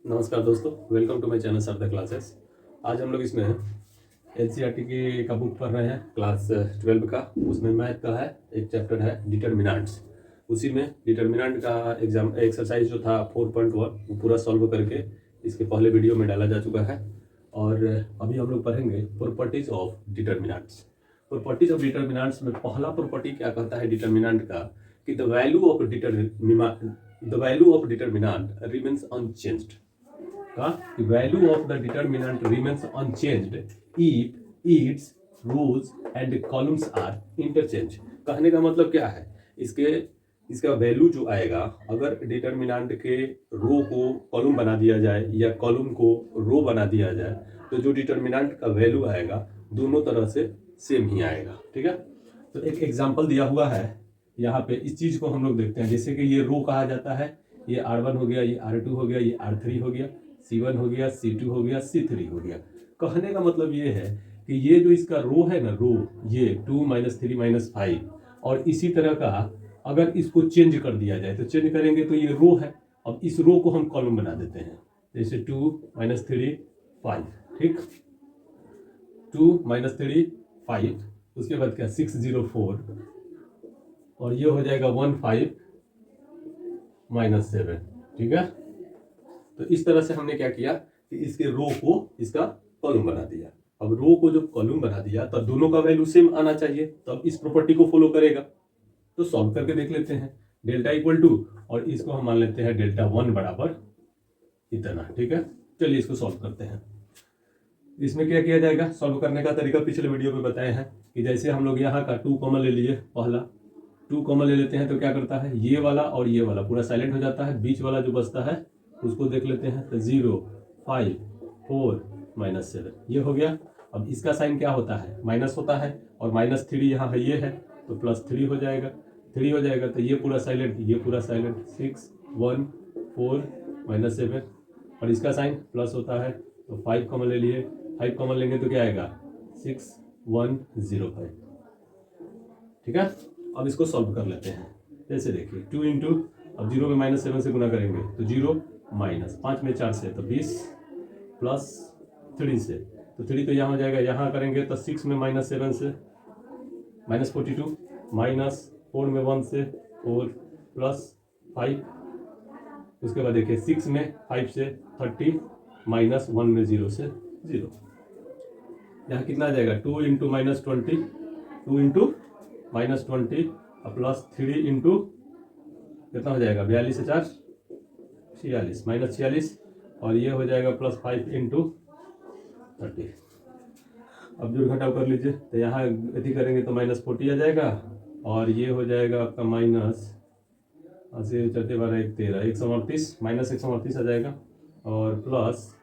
नमस्कार दोस्तों, welcome to my channel Sarda classes. आज हम लोग इसमें एनसीईआरटी की का बुक पढ़ रहे हैं क्लास 12 का। उसमें मैथ का है, एक चैप्टर है डिटर्मिनेंट्स। उसी में डिटर्मिनेंट का एग्जाम एक्सरसाइज जो था 4.1 वो पूरा सॉल्व करके इसके पहले वीडियो में डाला जा चुका है। और अभी हम लोग पढ़ेंगे properties of determinants. Properties of determinants में पहला प्रॉपर्टी क्या कहता है डिटर्मिनेंट का कि the value of determinant remains unchanged. The value of the determinant remains unchanged if its rows and columns are interchanged। कहने का मतलब क्या है, इसका वैल्यू जो आएगा, अगर डिटर्मिनेंट के रो को कॉलम बना दिया जाए या कॉलम को रो बना दिया जाए तो जो डिटर्मिनेंट का वैल्यू आएगा दोनों तरह से सेम ही आएगा। ठीक है, तो एक एग्जांपल दिया हुआ है यहाँ पे। इस चीज को हम लोग देखते हैं, जैसे कि ये रो कहा जाता है, ये R1 हो गया, ये R2 हो गया, ये R3 हो गया, C1 हो गया, C2 हो गया, C3 हो गया। कहने का मतलब ये है कि ये जो इसका रो है ना, रो ये 2 - 3 - 5, और इसी तरह का अगर इसको चेंज कर दिया जाए तो चेंज करेंगे तो ये रो है। अब इस रो को हम कॉलम बना देते हैं, जैसे 2 - 3 5। ठीक, 2 - 3 5, उसके बाद क्या 6 0 4, और ये हो जाएगा 1 5 - 7। ठीक है, तो इस तरह से हमने क्या किया कि इसके रो को इसका कॉलम बना दिया। अब रो को जब कॉलम बना दिया तब दोनों का वैल्यू सेम आना चाहिए, तब इस प्रॉपर्टी को फॉलो करेगा। तो सॉल्व करके देख लेते हैं। डेल्टा इक्वल टू, और इसको हम मान लेते हैं डेल्टा 1 बराबर इतना। ठीक है, चलिए इसको सॉल्व करते हैं। इसमें क्या किया जाएगा, सॉल्व करने का तरीका पिछले वीडियो में बताए हैं कि जैसे हम लोग यहाँ का 2 कॉमन ले लिए, पहला 2 कॉमन ले लेते हैं तो क्या करता है, ये वाला और ये वाला पूरा साइलेंट हो जाता है, बीच वाला जो बचता है उसको देख लेते हैं। तो 0 5 4 - 7 ये हो गया। अब इसका साइन क्या होता है, माइनस होता है, और -3 यहाँ है, ये है तो +3 हो जाएगा, 3 हो जाएगा। तो ये पूरा साइलेंट, ये पूरा साइलेंट, 6 1 4 - 7, और इसका साइन प्लस होता है तो 5 कॉमन ले लिए। 5 कॉमन लेंगे तो क्या आएगा 6 1 0 5। ठीक है, अब इसको सॉल्व कर लेते हैं। जैसे देखिए 2 इंटू, अब 0 में -7 से गुना करेंगे तो 0 माइनस 5 में 4 से तो 20 प्लस 3 से तो 3 तो यहाँ हो जाएगा, यहाँ करेंगे तो 6 में -7 से -42, माइनस 4 में 1 से 4 प्लस 5, उसके बाद देखिए 6 में 5 से 30, माइनस 1 में 0 से 0। यहाँ कितना आ जाएगा 2 इंटू -20, 2 इंटू -20 प्लस 3 इंटू कितना हो जाएगा 42 से 4 46, -46, और ये हो जाएगा +5 इंटू 30। अब जोड़ घटाव कर लीजिए, तो यहाँ यदि करेंगे तो -40 आ जाएगा, और ये हो जाएगा आपका माइनस 80 चौथे 12 1 13 138, -138 आ जाएगा, और प्लस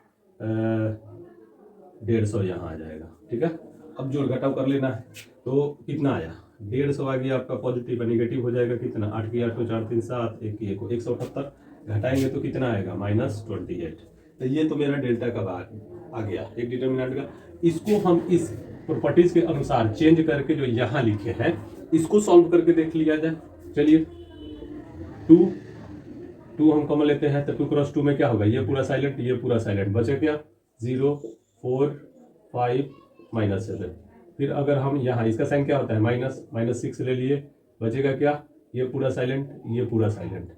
150 यहाँ आ जाएगा। ठीक है, अब जोड़ घटाव कर लेना है तो कितना आया 150 आ गया आपका पॉजिटिव, नेगेटिव हो जाएगा कितना 8 की 8 को 4 3 7 1 की 1 को 178, घटाएंगे तो कितना आएगा -28। तो ये तो मेरा डेल्टा का आ गया एक डिटर्मिनेंट का। इसको हम इस प्रॉपर्टीज के अनुसार चेंज करके जो यहाँ लिखे हैं इसको सॉल्व करके देख लिया जाए। चलिए 2 हम कॉमन लेते हैं तो 2 क्रॉस 2 में क्या होगा, ये पूरा साइलेंट, ये पूरा साइलेंट, बचे क्या 0 4 5 -7। फिर अगर हम यहाँ इसका साइन क्या होता है -6 ले लिए, बचेगा क्या, ये पूरा साइलेंट, ये पूरा साइलेंट,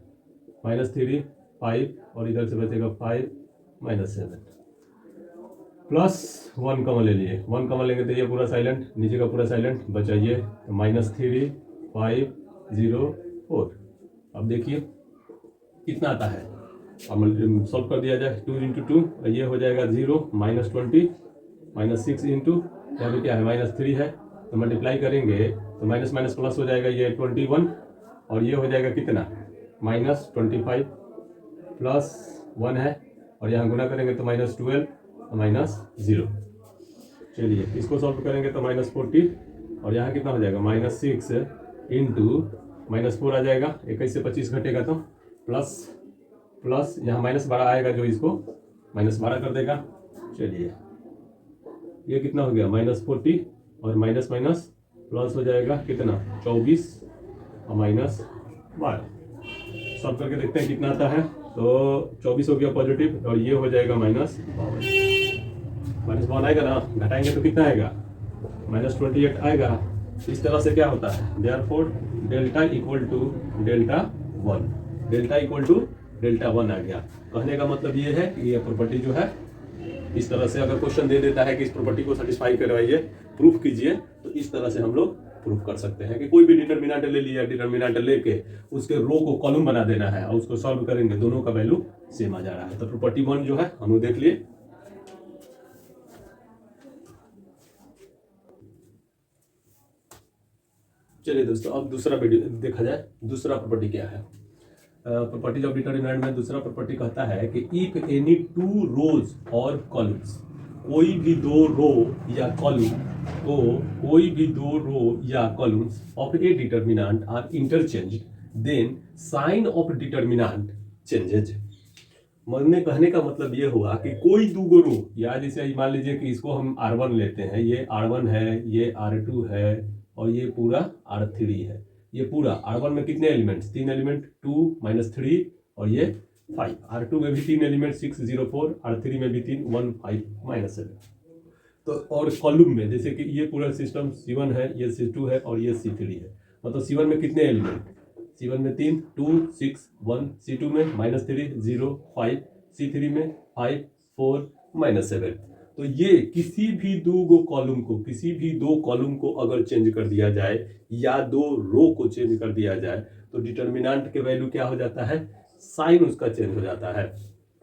-3 5, और इधर से बचेगा 5 -7, प्लस 1 कॉमन ले लिए, 1 कॉमन लेंगे तो ये पूरा साइलेंट, नीचे का पूरा साइलेंट, बचा ये -3 5 0 4। अब देखिए कितना आता है, अब सॉल्व कर दिया जाए। 2 इंटू 2 ये हो जाएगा 0 -20, -6 इंटू यहाँ पे क्या है -3 है, तो मल्टीप्लाई करेंगे तो माइनस माइनस प्लस हो जाएगा, ये 21, और ये हो जाएगा कितना -25 प्लस 1 है, और यहाँ गुना करेंगे तो -12 -0। चलिए इसको सॉल्व करेंगे तो -40, और यहाँ कितना हो जाएगा -6 इंटू -4 आ जाएगा, 21 से 25 घटेगा तो प्लस यहाँ -12 आएगा जो इसको -12 कर देगा। चलिए ये कितना हो गया -40, और माइनस प्लस हो जाएगा कितना 24 और -12। सॉल्व करके देखते हैं कितना आता है। तो 24 हो गया पॉजिटिव और ये हो जाएगा -1 आएगा ना, घटाएंगे तो कितना आएगा -28 आएगा। इस तरह से क्या होता है, therefore delta equal to delta 1, delta equal to delta 1 आ गया। कहने का मतलब ये है कि ये प्रॉपर्टी जो है इस तरह से, अगर क्वेश्चन दे देता है कि इस प्रॉपर्टी को सेटिस्फाई करवाइए, प्रूफ कीजिए, तो इस तरह से हम लोग प्रूफ कर सकते हैं कि कोई भी डिटर्मिनेंट ले लिया, डिटर्मिनेंट लेके उसके रो को कॉलम बना देना है और उसको सॉल्व करेंगे, दोनों का वैल्यू सेम आ जा रहा है। तो प्रॉपर्टी 1 जो है हम लोग देख लिए। चलिए दोस्तों, अब दूसरा वीडियो देखा जाए। दूसरा प्रॉपर्टी क्या है, प्रॉपर्टीज ऑफ डिटर्मिनेंट में दूसरा प्रॉपर्टी कहता है कि इफ एनी 2 रोज और कॉलम्स, कोई भी 2 रो या कॉलम को, कोई भी 2 रो या columns of a determinant are interchanged, then sign of determinant changes. मरने कहने का मतलब ये हुआ कि कोई 2 रो, या जैसे मान लीजिए कि इसको हम R1 लेते हैं, ये R1 है, ये R2 है और ये पूरा R3 है। ये पूरा R1 में कितने एलिमेंट्स, 3 एलिमेंट, 2 - 3 और ये 5। R2 में भी 3 एलिमेंट, 6 0 4, R3 में भी 3 1 5 - 7। तो और कॉलम में जैसे कि ये पूरा सिस्टम C1 है, ये C2 है और ये C3 है। मतलब C1 में कितने एलिमेंट, C1 में 3 2 6 1, C2 में -3 0 5, C3 में 5 4 -7। तो ये किसी भी 2 कॉलम को, किसी भी 2 कॉलम को अगर चेंज कर दिया जाए या 2 रो को चेंज कर दिया जाए तो डिटर्मिनेंट के वैल्यू क्या हो जाता है, साइन उसका चेंज हो जाता है।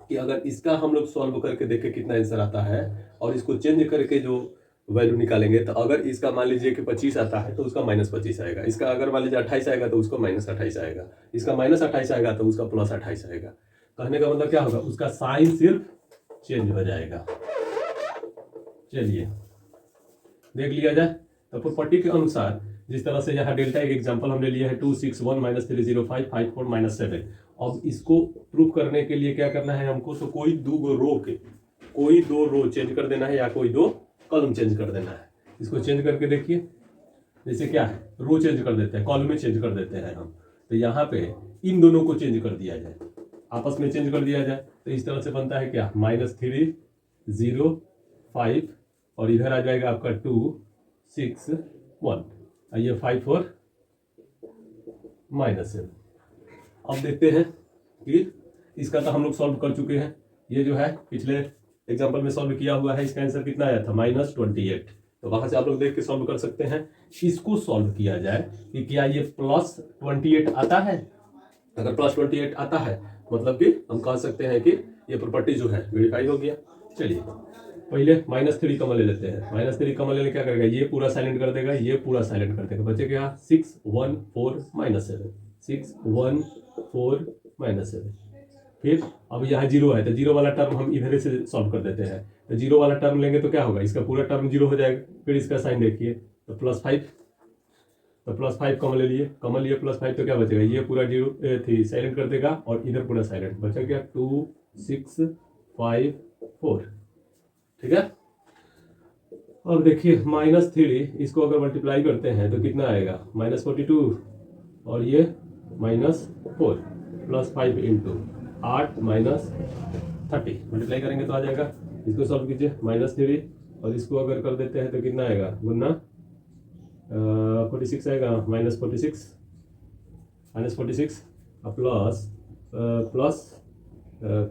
कि अगर इसका हम लोग सॉल्व करके देखें कितना आंसर आता है और इसको चेंज करके जो वैल्यू निकालेंगे, तो अगर इसका मान लीजिए कि 25 आता है तो उसका -25 आएगा, इसका अगर मान लीजिए 28 आएगा तो उसका -28 आएगा, इसका -28 आएगा तो उसका +28 आएगा। कहने का मतलब क्या होगा, उसका साइन सिर्फ चेंज हो जाएगा। चलिए देख लिया जाए। तो प्रॉपर्टी के अनुसार जिस तरह से यहाँ डेल्टा एक एग्जांपल हमने लिया है 2 6 1 -3 0 5 5 4 -7। अब इसको प्रूफ करने के लिए क्या करना है हमको, तो कोई 2 रो के, कोई 2 रो चेंज कर देना है या कोई 2 कॉलम चेंज कर देना है। इसको चेंज करके देखिए, जैसे क्या है, रो चेंज कर देते हैं, कॉलम में चेंज कर देते हैं हम। तो यहाँ पे इन दोनों को चेंज कर दिया जाए, आपस में चेंज कर दिया जाए, तो इस तरह से बनता है क्या, -3 0 5 और इधर आ जाएगा आपका 2 6 1, ये 5 4 -7। अब देखते हैं कि इसका तो हम लोग सॉल्व कर चुके हैं। ये जो है पिछले एग्जांपल में सॉल्व किया हुआ है, इसका आंसर कितना आया था, -28। तो वहां से आप लोग देख के सॉल्व कर सकते हैं। इसको सॉल्व किया जाए कि क्या ये +28 आता है। अगर +28 आता है मतलब कि हम कह सकते हैं कि ये प्रॉपर्टी जो है वेरीफाई हो गया। चलिए पहले -3 कॉमन ले लेते हैं। -3 कॉमन लेने क्या करेगा, ये पूरा साइलेंट कर देगा, ये पूरा साइलेंट कर देगा, बचे क्या 6 1 4 -7, 6 1 4 -7। फिर अब यहाँ 0 है तो 0 वाला टर्म हम इधर से सॉल्व कर देते हैं। तो 0 वाला टर्म लेंगे तो क्या होगा, इसका पूरा टर्म 0 हो जाएगा। फिर इसका साइन देखिए, तो +5, तो +5 कॉमन ले लिए, कॉमन लिए +5, तो क्या बचेगा, ये पूरा 0 थी साइलेंट कर देगा और इधर पूरा साइलेंट बचा क्या 2 6 5 4। ठीक है। अब देखिए -3 इसको अगर मल्टीप्लाई करते हैं तो कितना आएगा, -42 और ये -4 +5 × 8 -30 मल्टीप्लाई करेंगे तो आ जाएगा। इसको सॉल्व कीजिए, -3 और इसको अगर कर देते हैं तो कितना आएगा, गुना 46 आएगा, -46 प्लस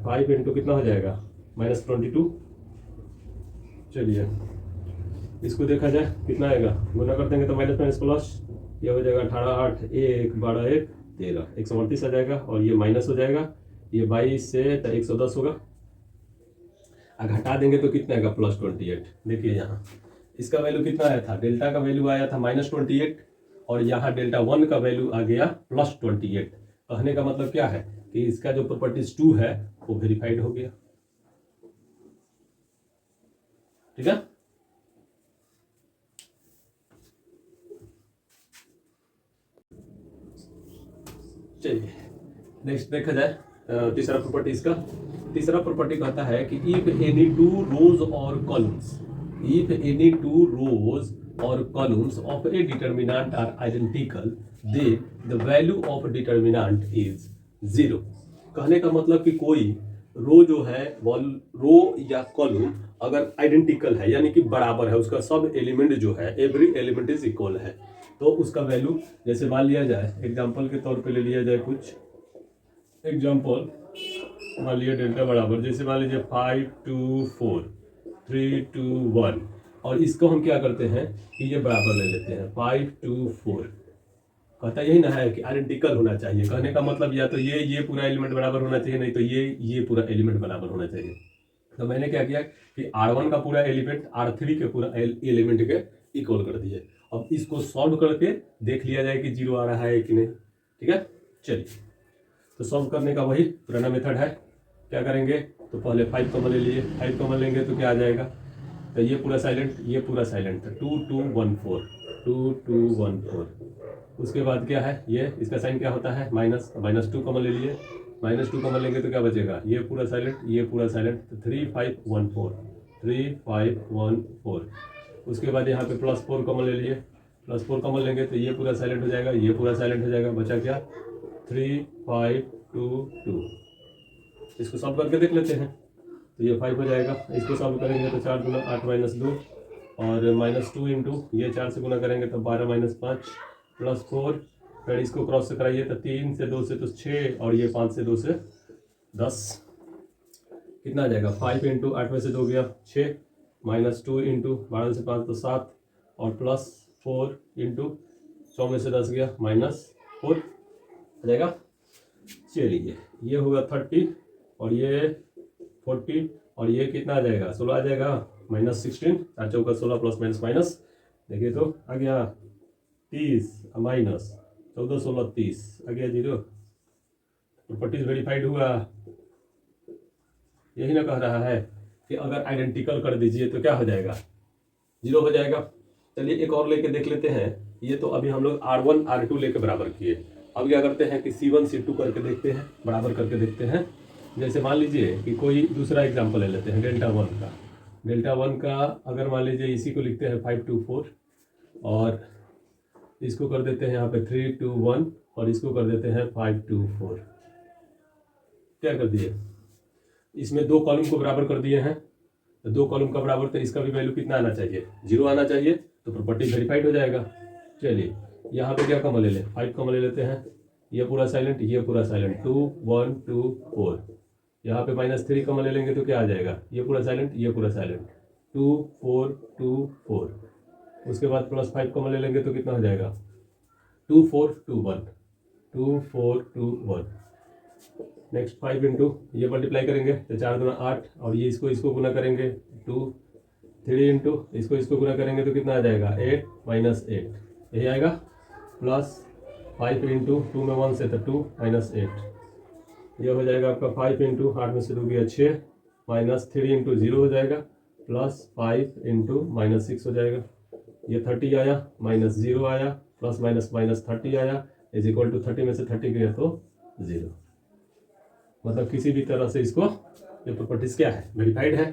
5 × कितना हो जाएगा, -22। चलिए इसको देखा जाए कितना आएगा, गुना कर देंगे तो माइनस प्लस, ये हो जाएगा 18 8 1 12 1 13 138 आ जाएगा और ये माइनस हो जाएगा, ये 22 से तो 110 होगा। घटा देंगे तो कितना आएगा, +28। देखिए यहाँ इसका वैल्यू कितना आया था, डेल्टा का वैल्यू आया था -28 और यहाँ डेल्टा 1 का वैल्यू आ गया +28। कहने का मतलब क्या है कि इसका जो प्रॉपर्टीज 2 है वो वेरीफाइड हो गया। ठीक है। चलिए नेक्स्ट देखा जाए तीसरा प्रॉपर्टी। इसका तीसरा प्रॉपर्टी कहता है कि इफ एनी 2 रोज और कॉलम्स, इफ एनी 2 रोज और columns of a determinant are identical, then the value of determinant is 0। कहने का मतलब कि कोई रो जो है रो या कॉलम अगर आइडेंटिकल है यानी कि बराबर है, उसका सब एलिमेंट जो है एवरी एलिमेंट इज इक्वल है, तो उसका वैल्यू जैसे मान लिया जाए एग्जांपल के तौर पे ले लिया जाए कुछ एग्जांपल, मान लिया डेल्टा बराबर जैसे मान लीजिए 5 2 4 3 2 1 और इसको हम क्या करते हैं कि ये बराबर ले लेते हैं 5 2 4। कहता यही ना है कि आइडेंटिकल होना चाहिए, कहने का मतलब या तो ये पूरा एलिमेंट बराबर होना चाहिए, नहीं तो ये पूरा एलिमेंट बराबर होना चाहिए। तो मैंने क्या किया कि R1 का पूरा एलिमेंट R3 के पूरा एलिमेंट के इक्वल कर दिए। अब इसको सॉल्व करके देख लिया जाए कि 0 आ रहा है कि नहीं। ठीक है, चलिए तो सॉल्व करने का वही पुराना मेथड है। क्या करेंगे तो पहले 5 कॉमन ले लिए, 5 कॉमन लेंगे तो क्या आ जाएगा, तो ये पूरा साइलेंट ये पूरा साइलेंट था 2 2 1 4 2 2 1 4। उसके बाद क्या है ये इसका साइन क्या होता है माइनस, माइनस 2 कॉमन ले लिए, माइनस 2 कॉमन लेंगे तो क्या बचेगा ये पूरा साइलेंट ये पूरा साइलेंट, तो 3 5 1 4 3 5 1 4। उसके बाद यहाँ पे प्लस 4 कॉमन ले लिए, प्लस 4 कॉमन लेंगे तो ये पूरा साइलेंट हो जाएगा ये पूरा साइलेंट हो जाएगा, बचा क्या 3 5 2 2। इसको सॉल्व करके देख लेते हैं तो ये 5 हो जाएगा। इसको सॉल्व करेंगे तो 4 गुना 8 माइनस 2 और माइनस 2 इंटू ये 4 से गुना करेंगे तो 12 माइनस 5 प्लस 4, फिर इसको क्रॉस से कराइए तो 3 से 2 से तो 6 और ये 5 से 2 से 10, कितना आ जाएगा 5 इंटू 8 में से 2 गया 6 माइनस 2 इंटू 12 से 5 तो 7 और प्लस 4 इंटू 100 में से 10 गया माइनस 4 आ जाएगा। चलिए ये होगा 30 और ये 40 और ये कितना आ जाएगा 16 आ जाएगा माइनस 16, 4 चौका 16 प्लस माइनस माइनस देखिए तो आ गया 30 माइनस 14 16 30 आ गया 0। प्रॉपर्टीज वेरीफाइड हुआ। यही ना कह रहा है कि अगर आइडेंटिकल कर दीजिए तो क्या हो जाएगा 0 हो जाएगा। चलिए एक और लेके देख लेते हैं। ये तो अभी हम लोग R1 R2 लेके बराबर किए, अब क्या करते हैं कि C1 C2 करके देखते हैं, बराबर करके देखते हैं। जैसे मान लीजिए कि कोई दूसरा एग्जांपल ले लेते हैं डेल्टा 1 का। डेल्टा 1 का अगर मान लीजिए इसी को लिखते हैं 5 2 4 और इसको कर देते हैं यहाँ पे 3 2 1 और इसको कर देते हैं 5 2 4। क्या कर दिए इसमें दो कॉलम को बराबर कर दिए हैं, तो दो कॉलम का बराबर तो इसका भी वैल्यू कितना आना चाहिए 0 आना चाहिए, तो प्रॉपर्टी वेरीफाइड हो जाएगा। चलिए यहाँ पे क्या कॉमन ले लें 5 कॉमन ले लेते हैं, ये पूरा साइलेंट ये पूरा साइलेंट 2 1 2 4। यहाँ पे माइनस 3 कॉमन ले लेंगे तो क्या आ जाएगा ये पूरा साइलेंट ये पूरा साइलेंट 2 4 2 4। उसके बाद प्लस 5 कॉमन ले लेंगे तो कितना हो जाएगा 2 4 2 1 2 4 2 1। नेक्स्ट 5 इंटू ये मल्टीप्लाई करेंगे तो 4 दूना 8 और ये इसको गुना करेंगे 2 3 इंटू इसको गुना करेंगे तो कितना आ जाएगा 8 माइनस 8 यही आएगा, प्लस 5 इंटू 2 में 1 से तो 2 माइनस 8 ये हो जाएगा आपका 5 इंटू 8 में से 2 गया 6 माइनस 3 इंटू 0 हो जाएगा प्लस 5 इंटू माइनस 6 हो जाएगा। ये 30 आया माइनस 0 आया प्लस माइनस माइनस 30 आया इज इक्वल टू 30 में से 30 गया तो 0। मतलब किसी भी तरह से इसको ये प्रॉपर्टीज क्या है वेरीफाइड है।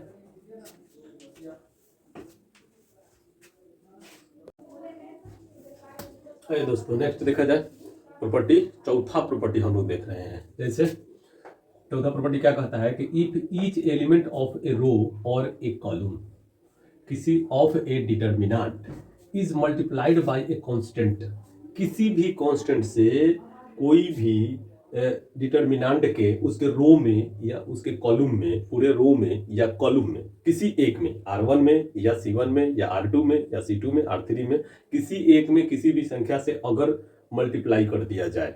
अरे दोस्तों नेक्स्ट देखा जाए प्रॉपर्टी, चौथा प्रॉपर्टी हम लोग देख रहे हैं। जैसे चौथा प्रॉपर्टी क्या कहता है कि if each element of a row और ए कॉलम किसी of a determinant is multiplied by a constant, किसी भी कांस्टेंट से कोई भी डिटर्मिनेंट के उसके रो में या उसके कॉलम में, पूरे रो में या कॉलम में किसी एक में R1 में या C1 में या R2 में या C2 में R3 में किसी एक में किसी भी संख्या से अगर मल्टीप्लाई कर दिया जाए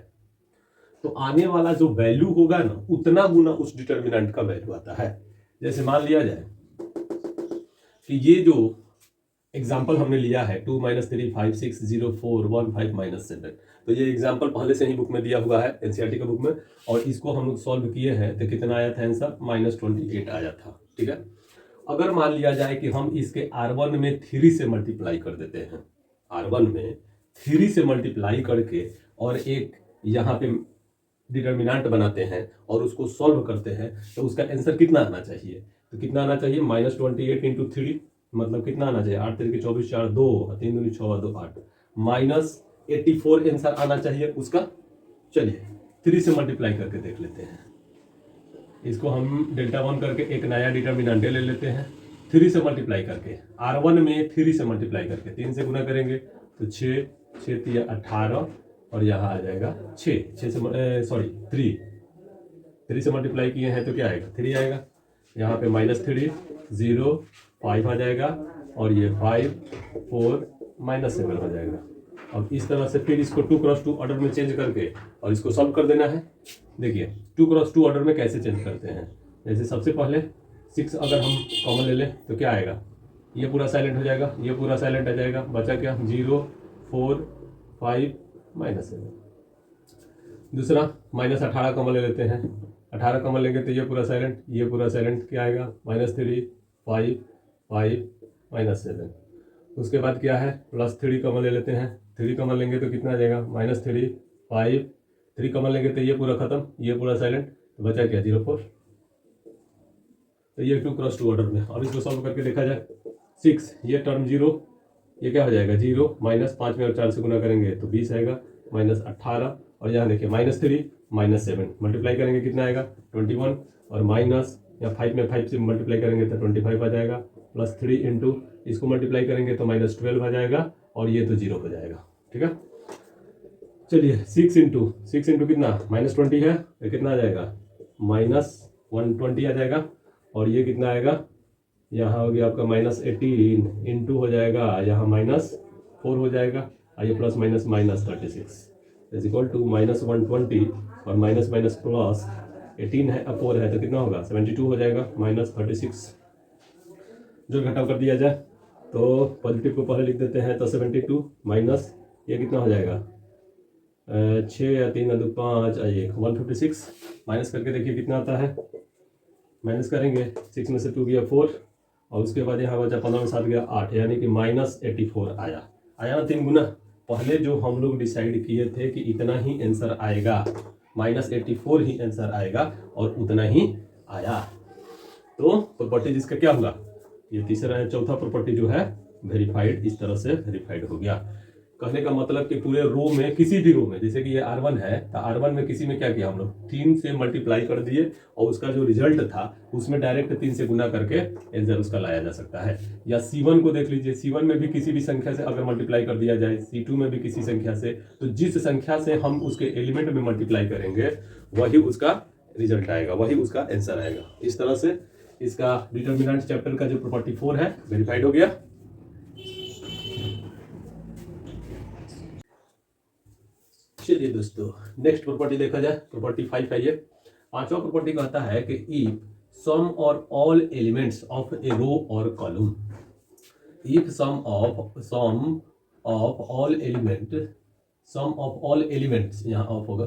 तो आने वाला जो वैल्यू होगा ना उतना गुना उस डिटर्मिनेंट का वैल्यू आता है। जैसे मान लिया जाए कि ये जो एग्जाम्पल हमने लिया है 2 - 3 5 6 0 4 1 5 - 7, तो ये एग्जाम्पल पहले से ही बुक में दिया हुआ है एनसीईआरटी का बुक में, और इसको हम लोग सॉल्व किए हैं तो कितना आया था आंसर -28 आया था। ठीक है, अगर मान लिया जाए कि हम इसके R1 में 3 से मल्टीप्लाई कर देते हैं, R1 में 3 से मल्टीप्लाई करके और एक यहाँ पे डिटर्मिनेंट बनाते हैं और उसको सॉल्व करते हैं, तो उसका आंसर कितना आना चाहिए, तो कितना आना चाहिए -28 इंटू 3, मतलब कितना आना चाहिए 8 3 24 4 2 3 दूनी 6 2 8 -84 आंसर आना चाहिए उसका। चलिए 3 से मल्टीप्लाई करके देख लेते हैं। इसको हम डेल्टा 1 करके एक नया डिटर्मिनेंट ले लेते हैं, 3 से मल्टीप्लाई करके, R1 में 3 से मल्टीप्लाई करके 3 से गुना करेंगे तो 6, 6 3 18 और यहाँ आ जाएगा 6 से 3 से मल्टीप्लाई किए हैं तो क्या आएगा 3 आएगा। यहाँ पे -3 0 5 आ जाएगा और ये 5 4 -7 हो जाएगा। अब इस तरह से फिर इसको 2 क्रॉस 2 ऑर्डर में चेंज करके और इसको सॉल्व कर देना है। देखिए 2 क्रॉस 2 ऑर्डर में कैसे चेंज करते हैं। जैसे सबसे पहले 6 अगर हम कॉमन ले लें तो क्या आएगा, ये पूरा साइलेंट हो जाएगा, ये पूरा साइलेंट आ जाएगा, बचा क्या 0 4 5 -7। दूसरा -18 कॉमन ले लेते हैं, 18 कॉमन लेंगे तो ये पूरा साइलेंट, ये पूरा साइलेंट, क्या आएगा -3 5 5 -7। उसके बाद क्या है +3 कॉमन ले लेते हैं, 3 कॉमन लेंगे तो कितना आ जाएगा -3 5 3 कॉमन लेंगे तो ये पूरा खत्म, ये पूरा साइलेंट, तो बचा क्या 0 4। तो ये 2 क्रॉस 2 ऑर्डर में। अब इसको सॉल्व करके देखा जाए 6 ये टर्म 0, ये क्या हो जाएगा 0 -5 में और 4 से गुना करेंगे तो 20 आएगा, -18 और यहाँ देखिए -3 -7 मल्टीप्लाई करेंगे कितना आएगा 21 और माइनस या 5 में 5 से मल्टीप्लाई करेंगे तो 25 आ जाएगा, +3 इंटू इसको मल्टीप्लाई करेंगे तो -12 आ जाएगा और ये तो 0 हो जाएगा। ठीक है, चलिए 6 इंटू कितना -20 है तो कितना आ जाएगा -120 आ जाएगा और ये कितना आएगा, यहाँ हो गया आपका -18 इंटू हो जाएगा यहाँ -4 हो जाएगा, आइए plus minus -36 is equal to -120 और माइनस प्लस 18 है, अब 4 है तो कितना होगा 72 हो जाएगा, -36 जो घटाव कर दिया जाए तो पॉजिटिव को पहले लिख देते हैं तो 72 माइनस ये कितना हो जाएगा 6 या 3 या 2 5 आइए 156 माइनस करके देखिए कितना आता है, माइनस करेंगे 6 में से 2 गया 4 और उसके बाद यहाँ बचा 15 में 7 गया 8 यानी कि -84 आया ना 3 गुना। पहले जो हम लोग डिसाइड किए थे कि इतना ही आंसर आएगा, -84 ही आंसर आएगा और उतना ही आया। तो प्रॉपर्टी जिसका क्या हुआ, ये तीसरा चौथा प्रॉपर्टी जो है वेरीफाइड, इस तरह से वेरीफाइड हो गया। कहने का मतलब कि पूरे रो में किसी भी रो में, जैसे कि ये R1 है तो R1 में किसी में क्या किया हम लोग 3 से मल्टीप्लाई कर दिए और उसका जो रिजल्ट था उसमें डायरेक्ट 3 से गुना करके आंसर उसका लाया जा सकता है। या C1 को देख लीजिए, C1 में भी किसी भी संख्या से अगर मल्टीप्लाई कर दिया जाए, C2 में भी किसी संख्या से, तो जिस संख्या से हम उसके एलिमेंट में मल्टीप्लाई करेंगे वही उसका रिजल्ट आएगा, वही उसका आंसर आएगा। इस तरह से इसका डिटर्मिनेंट चैप्टर का जो प्रॉपर्टी 4 है वेरीफाइड हो गया। चलिए दोस्तों नेक्स्ट प्रॉपर्टी देखा जाए, प्रॉपर्टी 5 है ये। पांचवा प्रॉपर्टी कहता है कि इफ सम और all elements of a row और column, if sum of all elements यहाँ ऑफ होगा,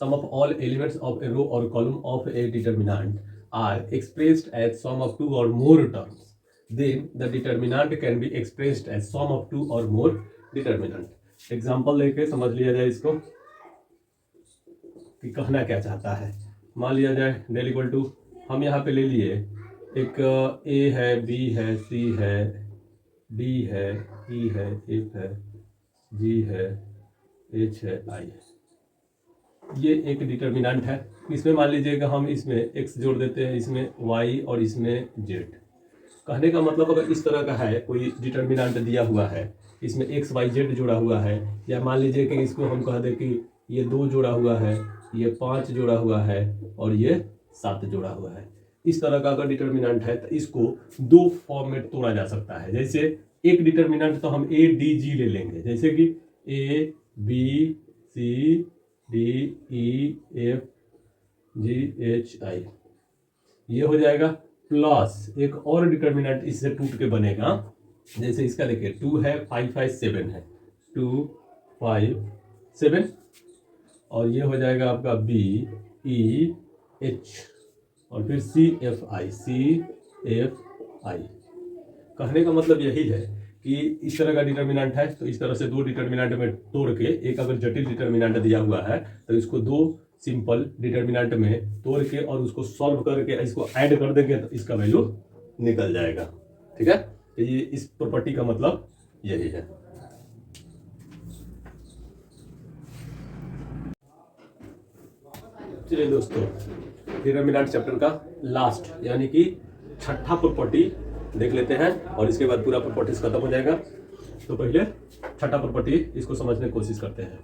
sum of all elements of a row और column of a determinant are expressed as sum of 2 or more terms, then the determinant can be expressed as sum of 2 or more determinant। Example लेके समझ लिया जाए इसको कि कहना क्या चाहता है। मान लिया जाए डेल इक्वल टू, हम यहाँ पे ले लिए एक ए है, बी है, सी है, डी है, ई है, एफ है, जी है, एच है, आई है। ये एक डिटर्मिनेंट है। इसमें मान लीजिएगा हम इसमें एक्स जोड़ देते हैं, इसमें वाई और इसमें जेड। कहने का मतलब अगर इस तरह का है कोई डिटर्मिनेंट दिया हुआ है, इसमें एक्स वाई जेड जोड़ा हुआ है, या मान लीजिए कि इसको हम कह दें कि ये 2 जोड़ा हुआ है, ये 5 जोड़ा हुआ है और ये 7 जोड़ा हुआ है, इस तरह का अगर डिटर्मिनेंट है तो इसको 2 फॉर्म में तोड़ा जा सकता है। जैसे एक डिटर्मिनेंट तो हम ए डी जी ले लेंगे, जैसे कि A B C D E F G H I, ये हो जाएगा, प्लस एक और डिटर्मिनेंट इससे टूट के बनेगा। जैसे इसका देखिए 2 है 5 5 7 है, 2 5 7 और ये हो जाएगा आपका बी ई एच और फिर सी एफ आई कहने का मतलब यही है कि इस तरह का डिटर्मिनेंट है तो इस तरह से 2 डिटर्मिनेंट में तोड़ के, एक अगर जटिल डिटर्मिनेंट दिया हुआ है तो इसको 2 सिंपल डिटर्मिनेंट में तोड़ के और उसको सॉल्व करके इसको ऐड कर देंगे तो इसका वैल्यू निकल जाएगा। ठीक है, तो ये इस प्रॉपर्टी का मतलब यही है। चलिए दोस्तों, डिटरमिनेंट चैप्टर का लास्ट यानी कि छठा प्रॉपर्टी देख लेते हैं और इसके बाद पूरा प्रॉपर्टीज खत्म हो जाएगा। तो पहले छठा प्रॉपर्टी इसको समझने की कोशिश करते हैं।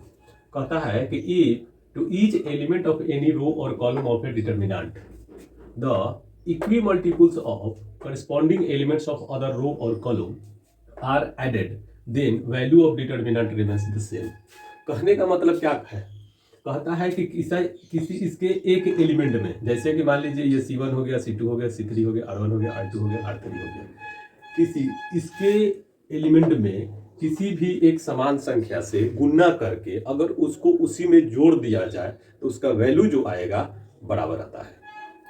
कहता है कि if to each element of any row और column of a determinant the equimultiples of corresponding elements of other row और column are added, then value of determinant remains the same. कहने का मतलब क्या है? कहता है कि किसी इसके एक एलिमेंट में, जैसे कि मान लीजिए ये C1 हो गया, C2 हो गया, C3 हो गया, R1 हो गया, R2 हो गया, R3 हो गया, किसी इसके एलिमेंट में किसी भी एक समान संख्या से गुणा करके अगर उसको उसी में जोड़ दिया जाए तो उसका वैल्यू जो आएगा बराबर आता है।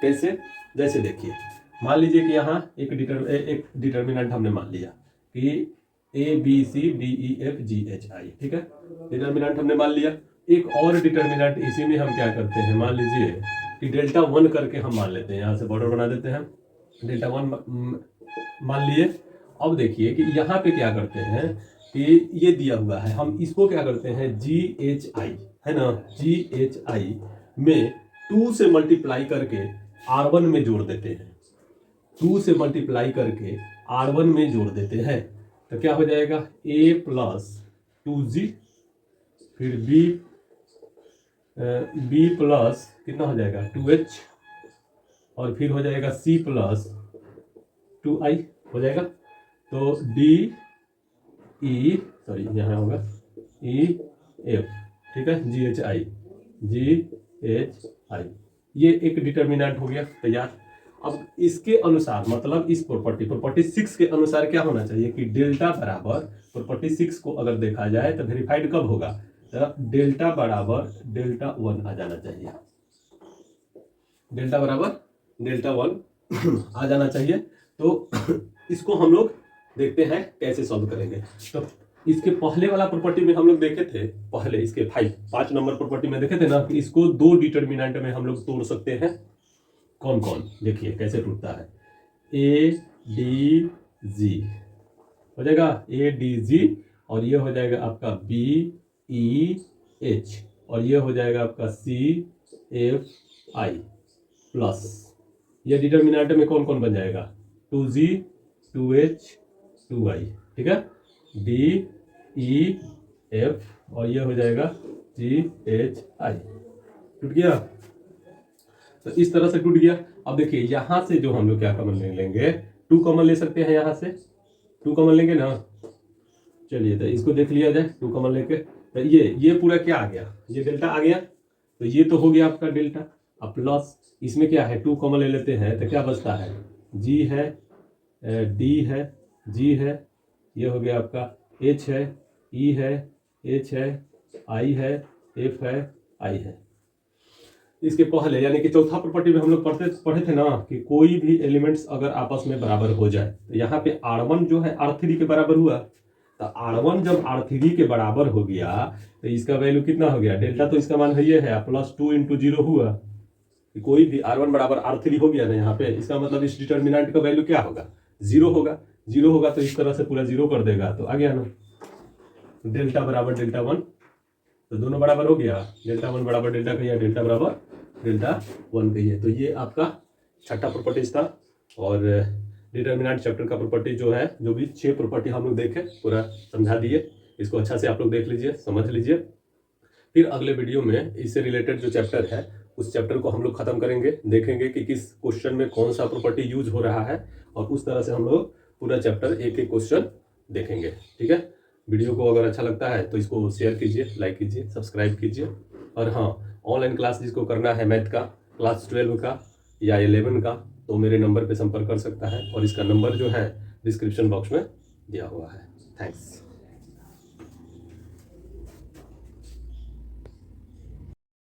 कैसे? जैसे देखिए, मान लीजिए कि यहाँ एक डिटरमिनेंट हमने मान लिया कि ABCDEFGHI, ठीक है, डिटरमिनेंट हमने मान लिया। एक और डिटरमिनेंट इसी में हम क्या करते हैं, मान लीजिए कि डेल्टा 1 करके हम मान लेते हैं, यहाँ से बॉर्डर बना देते हैं, डेल्टा 1 मान लिए। अब देखिए कि यहाँ पे क्या करते हैं कि ये दिया हुआ है, हम इसको क्या करते हैं GHI, है ना, GHI में 2 से मल्टीप्लाई करके R1 में जोड़ देते हैं, 2 से मल्टीप्लाई करके R1 में जोड़ देते हैं। तो क्या हो जाएगा A प्लस 2G, फिर B प्लस कितना हो जाएगा 2H, और फिर हो जाएगा C प्लस 2I हो जाएगा। तो यहाँ होगा EF, ठीक है, GHI, ये एक डिटरमिनेंट हो गया तैयार। अब इसके अनुसार, मतलब इस प्रॉपर्टी 6 के अनुसार क्या होना चाहिए कि डेल्टा बराबर, प्रॉपर्टी 6 को अगर देखा जाए तो वेरीफाइड कब होगा, तो डेल्टा बराबर डेल्टा 1 आ जाना चाहिए, डेल्टा बराबर डेल्टा 1 आ जाना चाहिए। तो इसको हम लोग देखते हैं कैसे सॉल्व करेंगे। तो इसके पहले वाला प्रॉपर्टी में हम लोग देखे थे, पहले इसके 5 नंबर प्रॉपर्टी में देखे थे ना कि इसको 2 डिटरमिनेंट में हम लोग तोड़ सकते हैं। कौन कौन? देखिए कैसे टूटता है। ADG हो जाएगा, ADG, और ये हो जाएगा आपका BEH, और ये हो जाएगा आपका CFI प्लस, ये डिटरमिनेंट में कौन कौन बन जाएगा 2G 2H 2I, ठीक है, DEF, और ये हो जाएगा GHI। टूट गया। तो इस तरह से टूट गया। अब देखिए यहां से जो हम लोग क्या कॉमन ले लेंगे, 2 कॉमन ले सकते हैं, यहां से 2 कॉमन लेंगे ना। चलिए तो इसको देख लिया जाए, 2 कॉमन लेके तो ये पूरा क्या आ गया, ये डेल्टा आ गया, तो ये तो हो गया आपका डेल्टा। अब प्लस इसमें क्या है, 2 कॉमन ले लेते हैं तो क्या बचता है, G है, D है, G है, ये हो गया आपका H है, E है, H है, I है, F है, I है। इसके पहले यानी कि चौथा प्रॉपर्टी में हम लोग पढ़े थे ना कि कोई भी एलिमेंट्स अगर आपस में बराबर हो जाए, तो यहाँ पे R1 जो है R3 के बराबर हुआ, तो R1 जब R3 के बराबर हो गया तो इसका वैल्यू कितना हो गया, डेल्टा तो इसका मान है प्लस 2 × 0 हुआ, कि कोई भी R1 बराबर R3 हो गया ना यहाँ पे, इसका मतलब इस डिटरमिनेंट का वैल्यू क्या होगा, 0 होगा। 0 होगा तो इस तरह से पूरा 0 कर देगा, तो आ गया ना डेल्टा बराबर डेल्टा 1, तो दोनों बराबर हो गया, डेल्टा 1 बराबर डेल्टा का, डेल्टा बराबर डेल्टा 1 का है। तो ये आपका छठा प्रॉपर्टीज था, और डिटरमिनेंट चैप्टर का प्रॉपर्टी जो है, जो भी 6 प्रॉपर्टी हम लोग देखे पूरा समझा दिए। इसको अच्छा से आप लोग देख लीजिए, समझ लीजिए। फिर अगले वीडियो में इससे रिलेटेड जो चैप्टर है उस चैप्टर को हम लोग खत्म करेंगे, देखेंगे कि किस क्वेश्चन में कौन सा प्रॉपर्टी यूज हो रहा है, और उस तरह से हम लोग पूरा चैप्टर एक एक क्वेश्चन देखेंगे, ठीक है। वीडियो को अगर अच्छा लगता है तो इसको शेयर कीजिए, लाइक कीजिए, सब्सक्राइब कीजिए। और हाँ, ऑनलाइन क्लास जिसको करना है मैथ का, क्लास 12 का या 11 का, तो मेरे नंबर पे संपर्क कर सकता है, और इसका नंबर जो है डिस्क्रिप्शन बॉक्स में दिया हुआ है। थैंक्स।